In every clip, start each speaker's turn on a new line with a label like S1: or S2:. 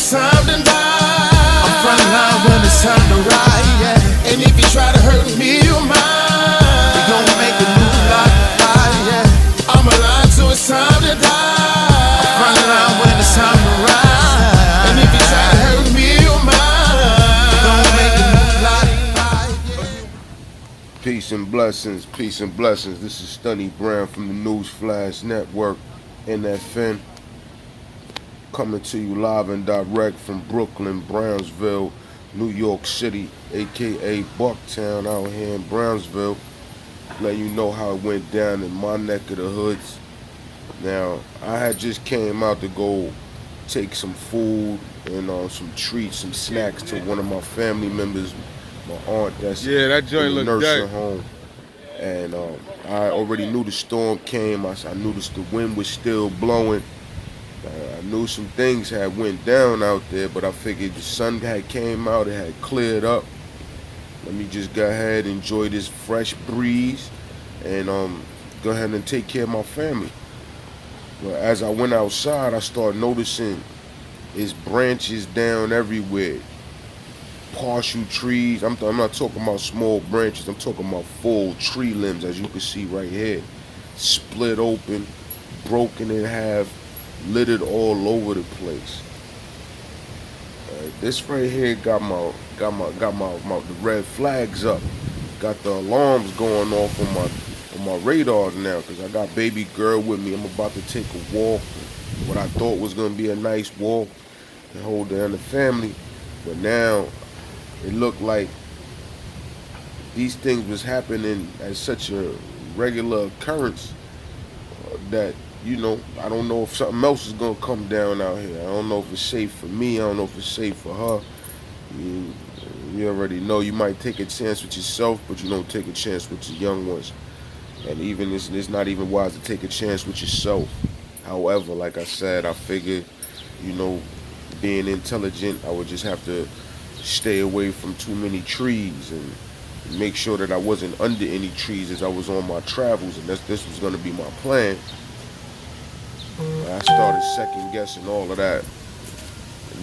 S1: it's time to die. I'm front line when it's time to ride, yeah. And if you try to hurt me, you mine. We gon' make a new life, yeah. I'm alive till it's time to die. I'm front line when it's time to ride. And if you try to hurt me, you mine. We gon' make a new life, yeah.
S2: Peace and blessings, peace and blessings. This is Stunny Brown from the News Flash Network, NFN. Coming to you live and direct from Brooklyn, Brownsville, New York City, aka Bucktown out here in Brownsville. Letting you know how it went down in my neck of the hoods. Now, I had just came out to go take some food and some treats, some snacks to one of my family members, my aunt that's
S3: that joint
S2: in the
S3: looked
S2: nursing
S3: dark.
S2: home. And I already knew the storm came. I knew the wind was still blowing. I knew some things had went down out there, but I figured the sun had came out, it had cleared up. Let me just go ahead and enjoy this fresh breeze and go ahead and take care of my family. But as I went outside, I started noticing it's branches down everywhere. Partial trees. I'm not talking about small branches. I'm talking about full tree limbs, as you can see right here. Split open, broken in half, littered all over the place. This right here got the red flags up. Got the alarms going off on my radars now, because I got baby girl with me. I'm about to take a walk, what I thought was gonna be a nice walk and hold down the family, but now it looked like these things was happening as such a regular occurrence that, you know, I don't know if something else is gonna come down out here. I don't know if it's safe for me. I don't know if it's safe for her. You already know, you might take a chance with yourself, but you don't take a chance with your young ones. And even it's not even wise to take a chance with yourself. However, like I said, I figured, you know, being intelligent, I would just have to stay away from too many trees and make sure that I wasn't under any trees as I was on my travels, and this was gonna be my plan. I started second guessing all of that,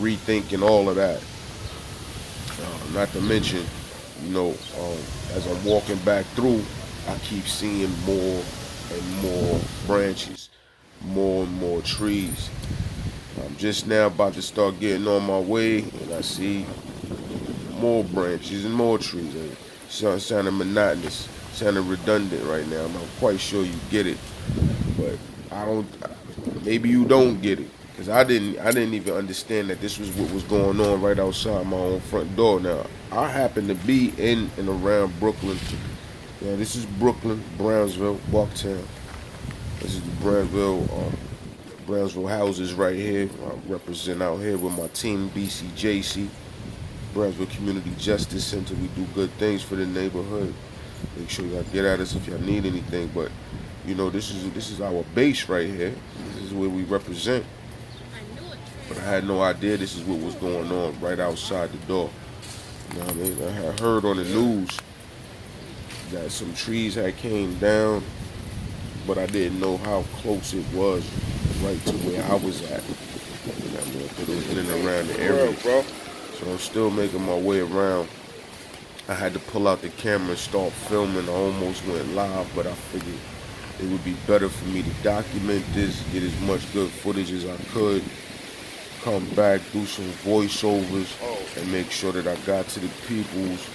S2: rethinking all of that. Not to mention, you know, as I'm walking back through, I keep seeing more and more branches, more and more trees. I'm just now about to start getting on my way, and I see more branches and more trees. It's sounding monotonous, sounding redundant right now. I'm not quite sure you get it, but maybe you don't get it, because I didn't even understand that this was what was going on right outside my own front door. Now, I happen to be in and around Brooklyn. Yeah, this is Brooklyn, Brownsville, Bucktown. This is the Brownsville Houses right here. I represent out here with my team, BCJC, Brownsville Community Justice Center. We do good things for the neighborhood. Make sure y'all get at us if y'all need anything. But you know, this is our base right here. This is where we represent. But I had no idea this is what was going on right outside the door. You know what I mean? I had heard on the news that some trees had came down, but I didn't know how close it was right to where I was at. You know what I mean? Because it was in and around the area. So I'm still making my way around. I had to pull out the camera and start filming. I almost went live, but I figured it would be better for me to document this, get as much good footage as I could, come back, do some voiceovers, and make sure that I got to the peoples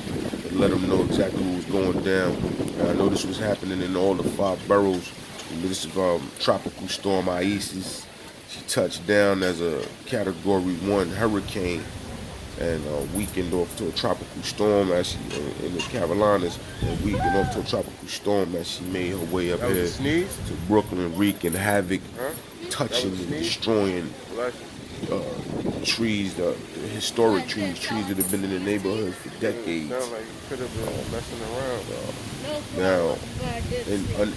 S2: and let them know exactly what was going down. And I know this was happening in all the 5 boroughs. And this is Trooical Storm Isaias. She touched down as a Category 1 hurricane and weakened off to a tropical storm as she in the Carolinas, and weakened off to a tropical storm as she made her way up here to Brooklyn, wreaking havoc, touching and destroying trees, the historic trees that have been in the neighborhood for decades. Now,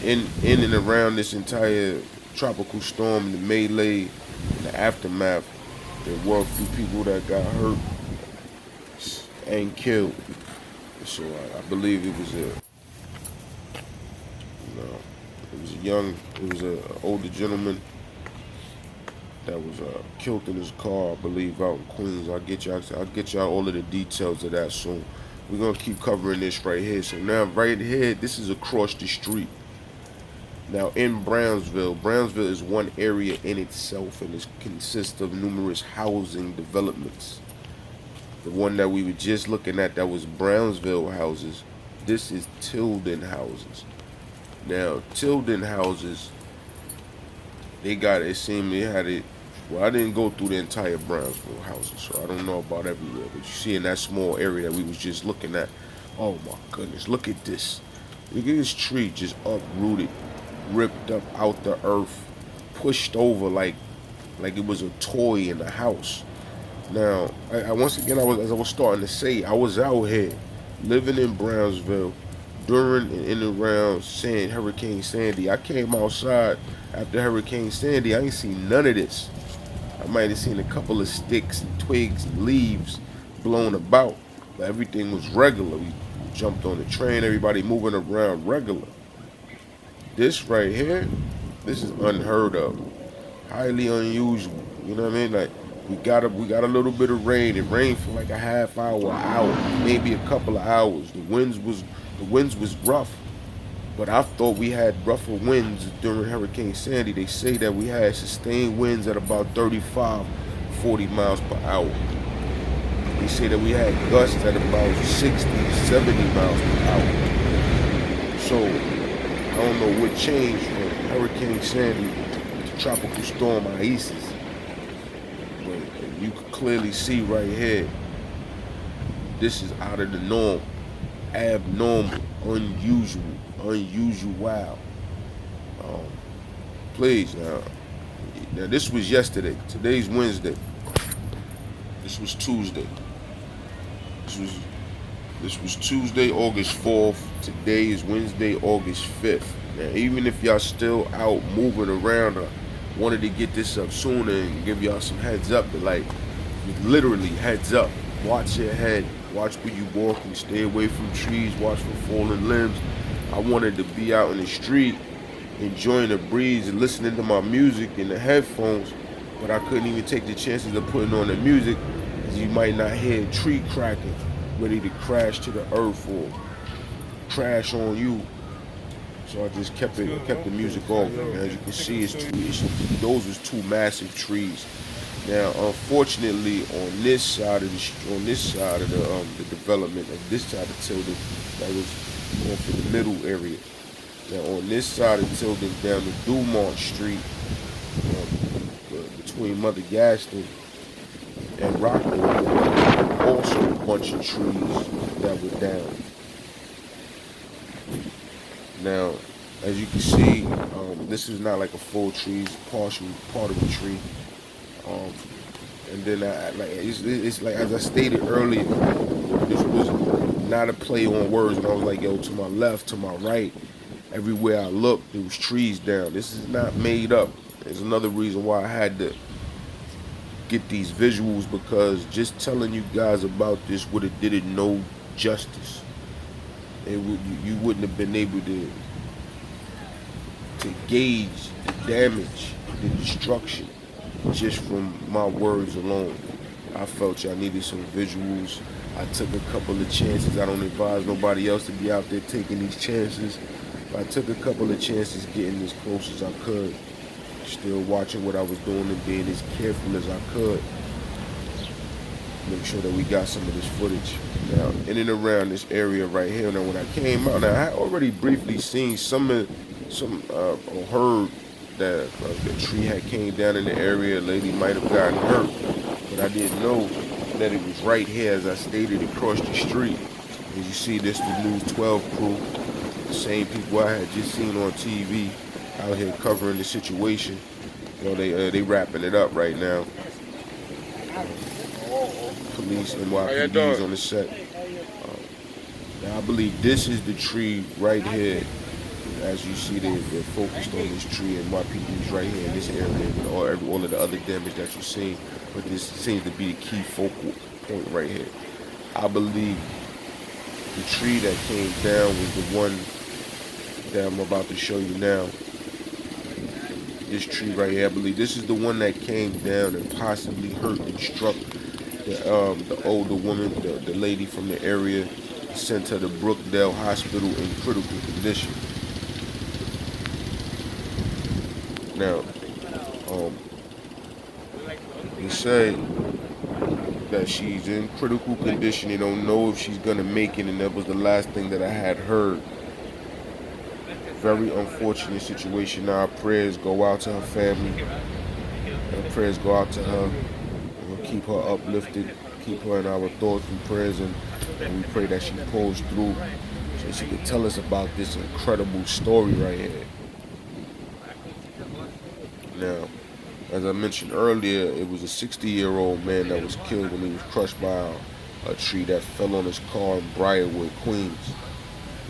S2: in and around this entire tropical storm, the melee, the aftermath, there were a few people that got hurt and killed. So I believe it was an older gentleman that was killed in his car, I believe, out in Queens. I'll get y'all all of the details of that soon. We're gonna keep covering this right here. So now, right here, this is across the street. Now in Brownsville is one area in itself, and it consists of numerous housing developments. The one that we were just looking at, that was Brownsville Houses. This is Tilden Houses. Now Tilden Houses, it seemed they had it. Well, I didn't go through the entire Brownsville houses, so I don't know about everywhere. But you see in that small area that we was just looking at, oh my goodness, look at this. Look at this tree just uprooted, ripped up out the earth, pushed over like it was a toy in the house. Now, once again, as I was starting to say, I was out here living in Brownsville during and in and around Hurricane Sandy. I came outside after Hurricane Sandy. I ain't seen none of this. I might have seen a couple of sticks and twigs and leaves blown about, but everything was regular. We jumped on the train, everybody moving around regular. This right here, this is unheard of, highly unusual. You know what I mean? Like we got a little bit of rain. It rained for like a half hour, maybe a couple of hours. The winds was rough, but I thought we had rougher winds during Hurricane Sandy. They say that we had sustained winds at about 35, 40 miles per hour. They say that we had gusts at about 60, 70 miles per hour. So I don't know what changed from Hurricane Sandy to Tropical Storm Isaias. But you can clearly see right here, this is out of the norm, abnormal, unusual. Wow. Please now this was yesterday. Today's Wednesday. This was Tuesday. This was Tuesday, August 4th. Today is Wednesday, August 5th. Now, even if y'all still out moving around, I wanted to get this up sooner and give y'all some heads up. But like, literally heads up. Watch your head. Watch where you walking. Stay away from trees. Watch for falling limbs. I wanted to be out in the street, enjoying the breeze and listening to my music in the headphones, but I couldn't even take the chances of putting on the music because you might not hear a tree cracking, ready to crash to the earth or crash on you. So I just kept the music off. And as you can see, those was two massive trees. Now, unfortunately, on this side of the development, of this side of Tilden, that was going for the middle area. Now on this side of Tilden, down the Dumont Street, between Mother Gaston and Rockland, also a bunch of trees that were down. Now, as you can see, this is not like a full tree; it's part of the tree. And then it's like, as I stated earlier, this was not a play on words, and I was like, yo, to my left, to my right, everywhere I looked, there was trees down. This is not made up. There's another reason why I had to get these visuals, because just telling you guys about this would have did it no justice. You wouldn't have been able to gauge the damage, the destruction, just from my words alone. I felt y'all needed some visuals. I took a couple of chances. I don't advise nobody else to be out there taking these chances. But I took a couple of chances getting as close as I could. Still watching what I was doing and being as careful as I could. Make sure that we got some of this footage. Now, in and around this area right here, now when I came out, now I had already briefly seen or heard that the tree had came down in the area. A lady might have gotten hurt, but I didn't know that it was right here, as I stated, across the street. As you see, this the News 12 crew, the same people I had just seen on TV out here covering the situation. You know, they wrapping it up right now. Police and NYPD's on the set. Now I believe this is the tree right here. As you see, they're focused on this tree, and NYPD's right here in this area, and all of the other damage that you've seen. But this seems to be the key focal point right here. I believe the tree that came down was the one that I'm about to show you now. This tree right here, I believe this is the one that came down and possibly hurt and struck the older woman, the lady from the area, sent her to Brookdale Hospital in critical condition. Now, they say that she's in critical condition. They don't know if she's gonna make it, and that was the last thing that I had heard. Very unfortunate situation. Our prayers go out to her family. Our prayers go out to her. We'll keep her uplifted, keep her in our thoughts and prayers, and we pray that she pulls through so she can tell us about this incredible story right here. Now, as I mentioned earlier, it was a 60-year-old man that was killed when he was crushed by a tree that fell on his car in Briarwood, Queens.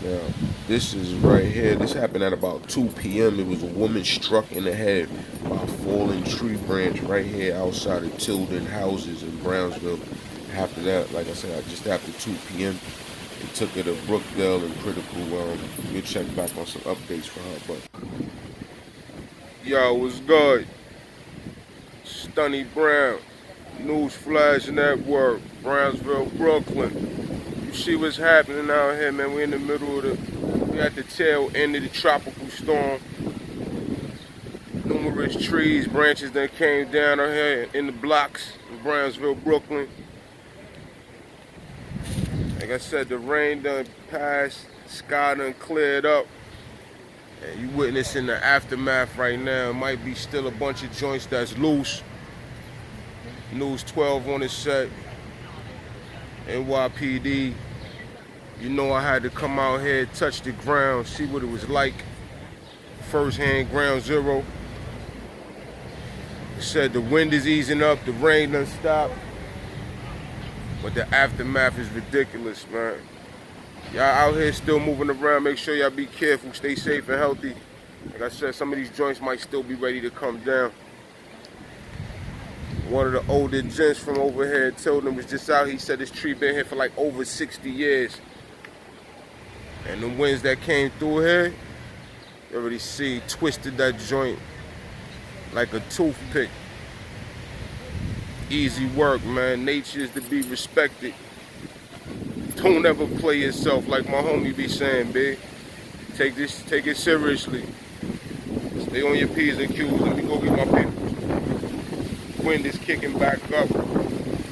S2: Now, this is right here. This happened at about 2 p.m. It was a woman struck in the head by a falling tree branch right here outside of Tilden Houses in Brownsville. After that, like I said, just after 2 p.m., they took her to Brookdale and critical. We'll check back on some updates for her. But yo, what's good? Stunny Brown, News Flash Network, Brownsville, Brooklyn. You see what's happening out here, man. We're in the middle of we at the tail end of the tropical storm. Numerous trees, branches that came down out here in the blocks in Brownsville, Brooklyn. Like I said, the rain done passed, sky done cleared up. And you witnessing the aftermath right now. It might be still a bunch of joints that's loose. News 12 on the set. NYPD. You know I had to come out here, touch the ground, see what it was like. First-hand ground zero. It said the wind is easing up, the rain done stopped. But the aftermath is ridiculous, man. Y'all out here still moving around. Make sure y'all be careful, stay safe and healthy. Like I said, some of these joints might still be ready to come down. One of the older gents from over here in Tilden was just out. He said this tree been here for like over 60 years. And the winds that came through here, you already see, twisted that joint like a toothpick. Easy work, man. Nature is to be respected. Don't ever play yourself, like my homie be saying, big. Take it seriously. Stay on your P's and Q's. Let me go get my people. Wind is kicking back up.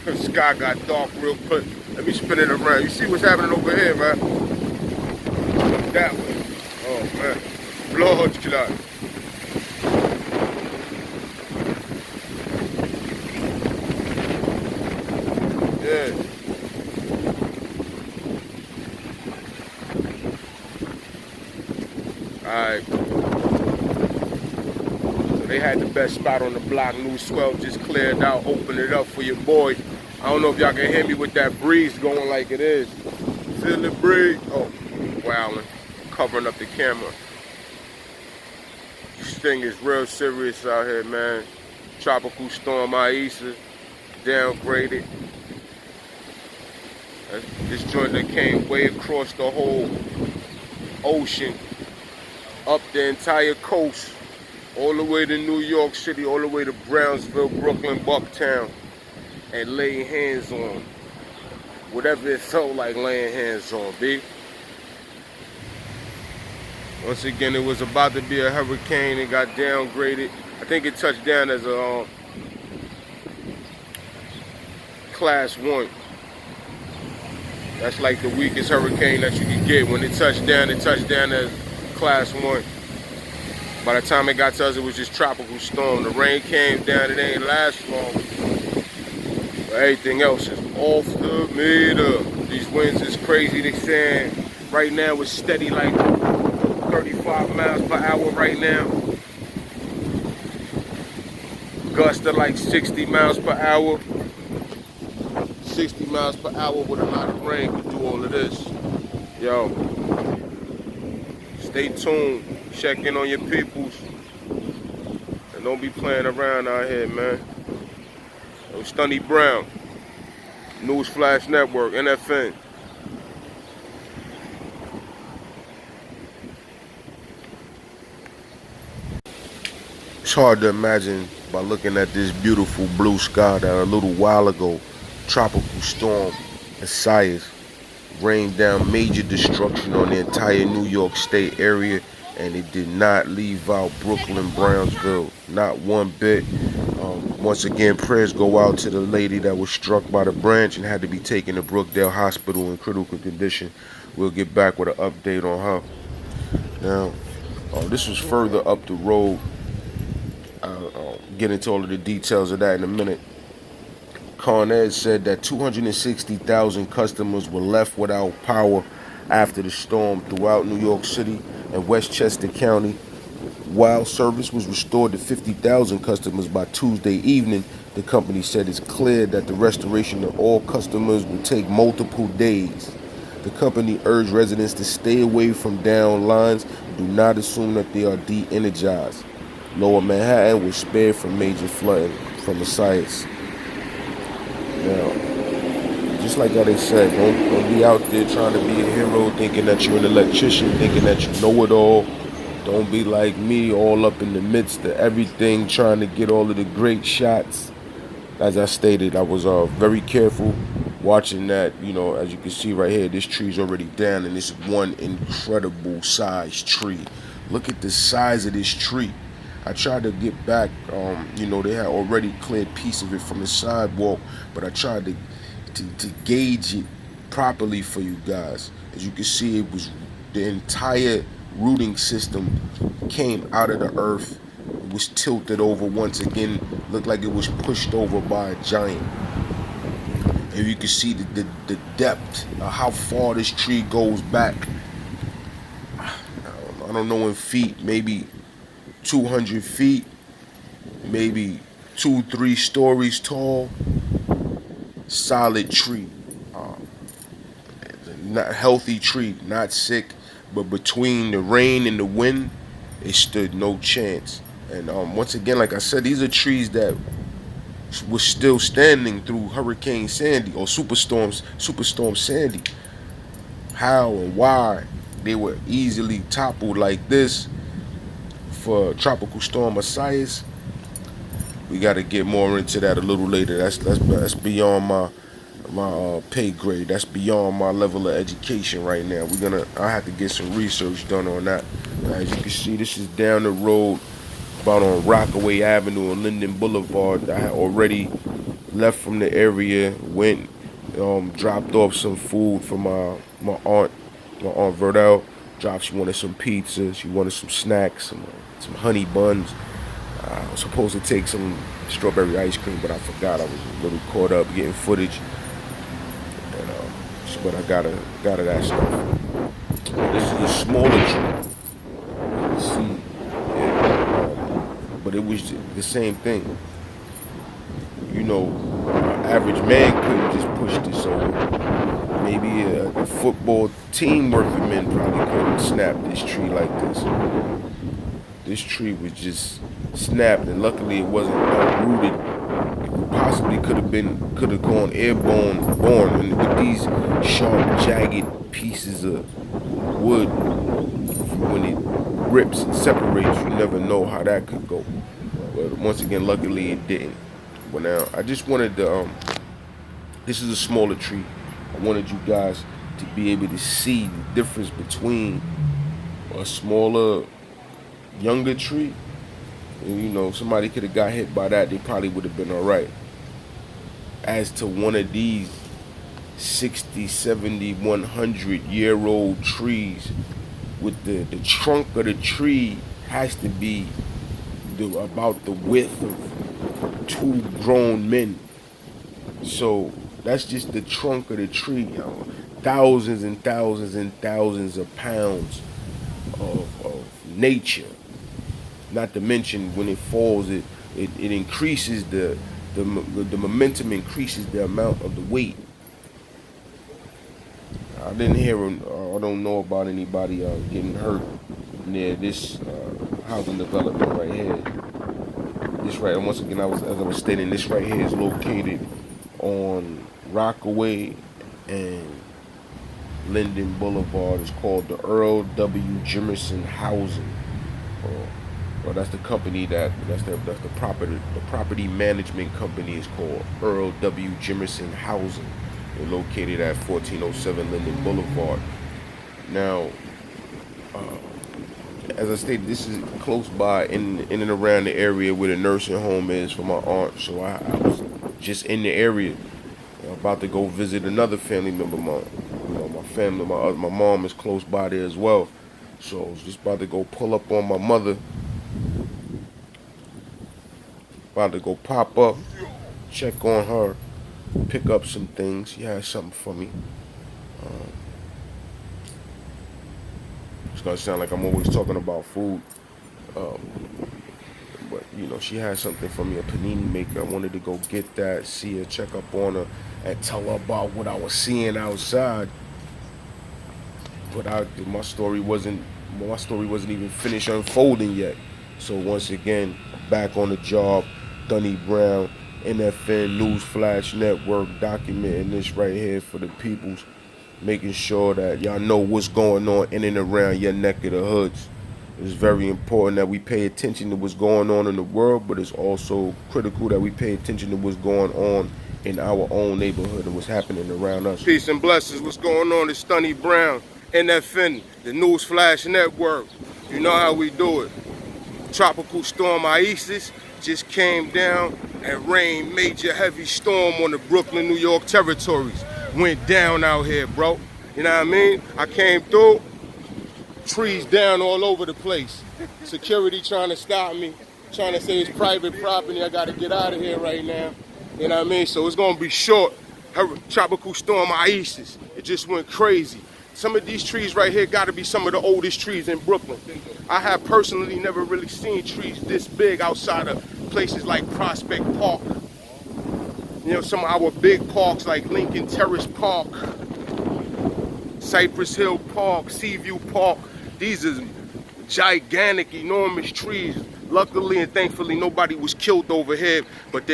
S2: The sky got dark real quick. Let me spin it around. You see what's happening over here, man? That way. Oh, man. Blood clot. Yeah. Alright. So they had the best spot on the block. News 12 just cleared out, opened it up for your boy. I don't know if y'all can hear me with that breeze going like it is. Feel the breeze. Oh, wowing. Covering up the camera. This thing is real serious out here, man. Tropical Storm Isaias downgraded. This joint that came way across the whole ocean, up the entire coast, all the way to New York City, all the way to Brownsville, Brooklyn, Bucktown, and lay hands on whatever it felt like laying hands on, B. Once again, it was about to be a hurricane. It got downgraded. I think it touched down as a class 1. That's like the weakest hurricane that you can get. When it touched down as class 1. By the time it got to us, it was just tropical storm. The rain came down, it ain't last long. But everything else is off the meter. These winds is crazy. They saying right now it's steady like 35 miles per hour right now. Gusts are like 60 miles per hour. 60 miles per hour with a lot of rain could do all of this. Yo, stay tuned. Check in on your peoples. And don't be playing around out here, man. Yo, Stunny Brown, News Flash Network, NFN. hard to imagine by looking at this beautiful blue sky that a little while ago, Tropical Storm Isaias rained down major destruction on the entire New York State area, and it did not leave out Brooklyn, Brownsville, not one bit. Once again, prayers go out to the lady that was struck by the branch and had to be taken to Brookdale Hospital in critical condition. We'll get back with an update on her. Now, this was further up the road. I'll get into all of the details of that in a minute. Con Ed said that 260,000 customers were left without power after the storm throughout New York City and Westchester County. While service was restored to 50,000 customers by Tuesday evening, the company said it's clear that the restoration of all customers will take multiple days. The company urged residents to stay away from down lines and do not assume that they are de-energized. Lower Manhattan was spared from major flooding from Isaias. Now, just like how they said, don't be out there trying to be a hero, thinking that you're an electrician, thinking that you know it all. Don't be like me, all up in the midst of everything, trying to get all of the great shots. As I stated, I was very careful watching that. As you can see right here, this tree's already down, and this one incredible size tree. Look at the size of this tree. I tried to get back, they had already cleared a piece of it from the sidewalk, but I tried to gauge it properly for you guys. As you can see, it was the entire rooting system came out of the earth. It was tilted over once again, looked like it was pushed over by a giant. And you can see the depth of how far this tree goes back. I don't know in feet, maybe 200 feet, maybe 2-3 stories tall. Solid tree, not healthy tree, not sick, but between the rain and the wind, it stood no chance. And once again, like I said, these are trees that were still standing through Hurricane Sandy or Superstorm Sandy. How and why they were easily toppled like this for Tropical Storm Isaias, we got to get more into that a little later. That's beyond my pay grade. That's beyond my level of education right now. I have to get some research done on that. As you can see, this is down the road, about on Rockaway Avenue and Linden Boulevard. I had already left from the area, went, dropped off some food for my aunt Verdell. She wanted some pizza, she wanted some snacks, some honey buns. I was supposed to take some strawberry ice cream, but I forgot. I was a little caught up getting footage, but I got her that stuff. This is a smaller tree. You see, but it was the same thing. Average man couldn't just push this over. Maybe a football team worth of men probably couldn't snap this tree like this. This tree was just snapped, and luckily it wasn't uprooted. It possibly could have gone airborne, and with these sharp, jagged pieces of wood, when it rips and separates, you never know how that could go. But once again, luckily it didn't. But now, I just wanted to, this is a smaller tree. I wanted you guys to be able to see the difference between a smaller, younger tree. And, somebody could have got hit by that, they probably would have been all right. As to one of these 60, 70, 100-year-old trees, with the trunk of the tree has to be about the width of 2 grown men. So that's just the trunk of the tree. Thousands and thousands and thousands of pounds of nature. Not to mention, when it falls, it increases the momentum, increases the amount of the weight. I didn't hear, I don't know about anybody getting hurt near this housing development right here. This right, and once again, as I was stating, this right here is located on Rockaway and Linden Boulevard. It's called the Earl W. Jimerson Housing. Well, that's the company that's the property management company is called Earl W. Jimerson Housing. They're located at 1407 Linden Boulevard. Now, as I stated, this is close by in and around the area where the nursing home is for my aunt. So I was just in the area, about to go visit another family member. My family, my mom is close by there as well. So I was just about to go pull up on my mother. About to go pop up, check on her, pick up some things. She has something for me. It's gonna sound like I'm always talking about food, but she had something for me, a panini maker. I wanted to go get that, see her, check up on her, and tell her about what I was seeing outside. But my story wasn't even finished unfolding yet. So once again, back on the job. Dunny Brown, NFN News Flash Network, documenting this right here for the peoples, making sure that y'all know what's going on in and around your neck of the hoods. It's very important that we pay attention to what's going on in the world, but it's also critical that we pay attention to what's going on in our own neighborhood and what's happening around us. Peace and blessings. What's going on? It's Dunny Brown, NFN, the News Flash Network. You know how we do it. Tropical Storm Isaias just came down and rained major heavy storm on the Brooklyn, New York territories. Went down out here, bro. You know what I mean? I came through, trees down all over the place. Security trying to stop me, trying to say it's private property. I gotta get out of here right now. You know what I mean? So it's gonna be short. Tropical Storm Isaias. It just went crazy. Some of these trees right here got to be some of the oldest trees in Brooklyn. I have personally never really seen trees this big outside of places like Prospect Park. Some of our big parks like Lincoln Terrace Park, Cypress Hill Park, Seaview Park. These are gigantic, enormous trees. Luckily and thankfully, nobody was killed over here. But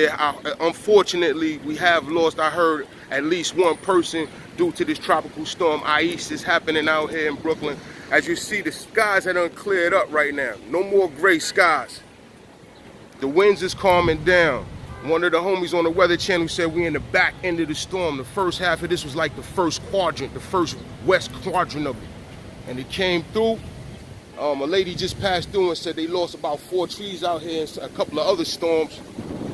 S2: unfortunately, we have lost, I heard, at least one person due to this tropical storm Isaias happening out here in Brooklyn. As you see, the skies have cleared up right now. No more gray skies. The winds is calming down. One of the homies on the Weather Channel said we in the back end of the storm. The first half of this was like the first quadrant, the first west quadrant of it. And it came through. A lady just passed through and said they lost about 4 trees out here and a couple of other storms.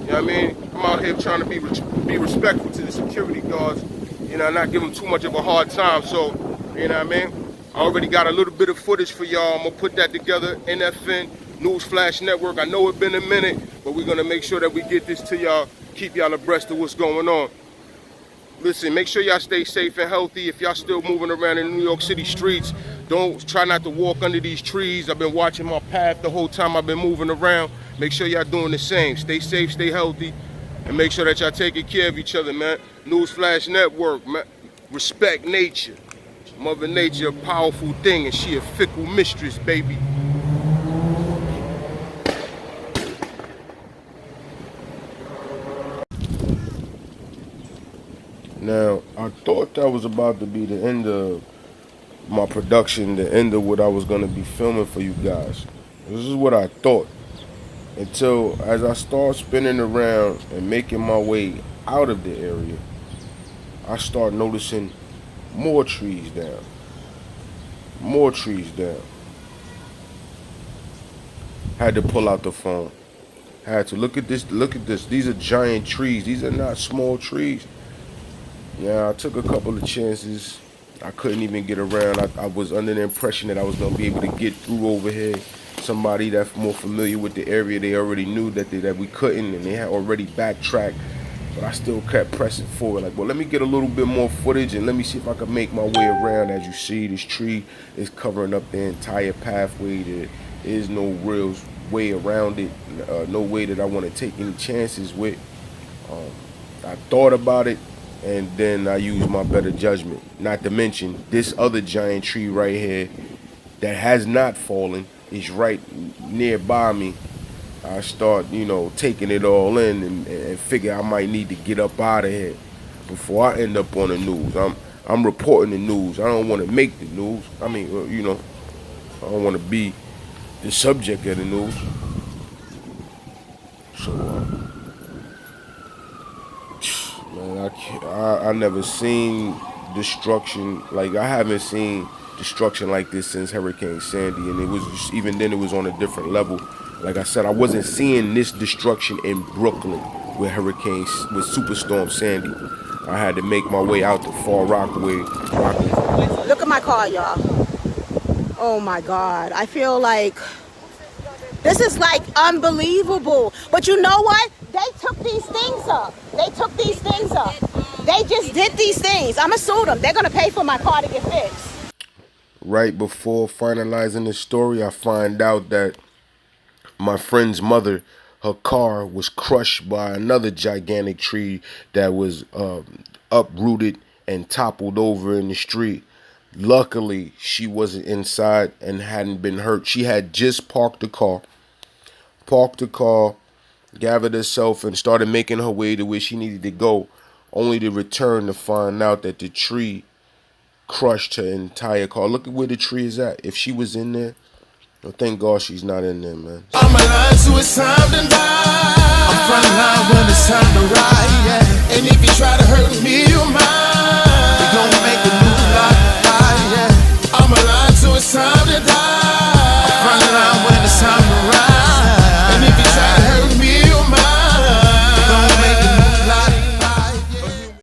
S2: You know what I mean? I'm out here trying to be respectful to the security guards. Not give them too much of a hard time. So, you know what I mean? I already got a little bit of footage for y'all. I'm going to put that together. NFN, News Flash Network. I know it's been a minute, but we're going to make sure that we get this to y'all, keep y'all abreast of what's going on. Listen, make sure y'all stay safe and healthy. If y'all still moving around in the New York City streets, try not to walk under these trees. I've been watching my path the whole time I've been moving around. Make sure y'all doing the same. Stay safe, stay healthy, and make sure that y'all taking care of each other, man. News Flash Network, man. Respect nature. Mother Nature, a powerful thing, and she a fickle mistress, baby. Now, I thought that was about to be the end of my production, the end of what I was going to be filming for you guys. This is what I thought. Until, as I start spinning around and making my way out of the area, I start noticing more trees down. More trees down. Had to pull out the phone. Had to look at this, look at this. These are giant trees. These are not small trees. Yeah, I took a couple of chances. I couldn't even get around. I was under the impression that I was going to be able to get through over here. Somebody that's more familiar with the area, they already knew that we couldn't, and they had already backtracked. But I still kept pressing forward. Like, well, let me get a little bit more footage and let me see if I can make my way around. As you see, this tree is covering up the entire pathway. There is no real way around it. No way that I want to take any chances with. I thought about it, and then I used my better judgment. Not to mention this other giant tree right here that has not fallen is right nearby me. I start, taking it all in and figure I might need to get up out of here before I end up on the news. I'm reporting the news. I don't want to make the news. I mean, I don't want to be the subject of the news. So, man, I never seen destruction. Like, I haven't seen destruction like this since Hurricane Sandy, and it was just, even then it was on a different level. Like I said, I wasn't seeing this destruction in Brooklyn with Superstorm Sandy. I had to make my way out to Far Rockaway.
S3: Look at my car, y'all. Oh my God. I feel like this is like unbelievable. But you know what? They took these things up. They just did these things. I'm gonna sue them. They're gonna pay for my car to get fixed.
S2: Right before finalizing the story, I find out that my friend's mother, her car was crushed by another gigantic tree that was uprooted and toppled over in the street. Luckily, she wasn't inside and hadn't been hurt. She had just parked the car, gathered herself, and started making her way to where she needed to go, only to return to find out that the tree crushed her entire car. Look at where the tree is at. If she was in there, well, thank God she's not in there, man.
S1: I'm alive, so it's time to die. I'm front line when it's time to ride, yeah. And if you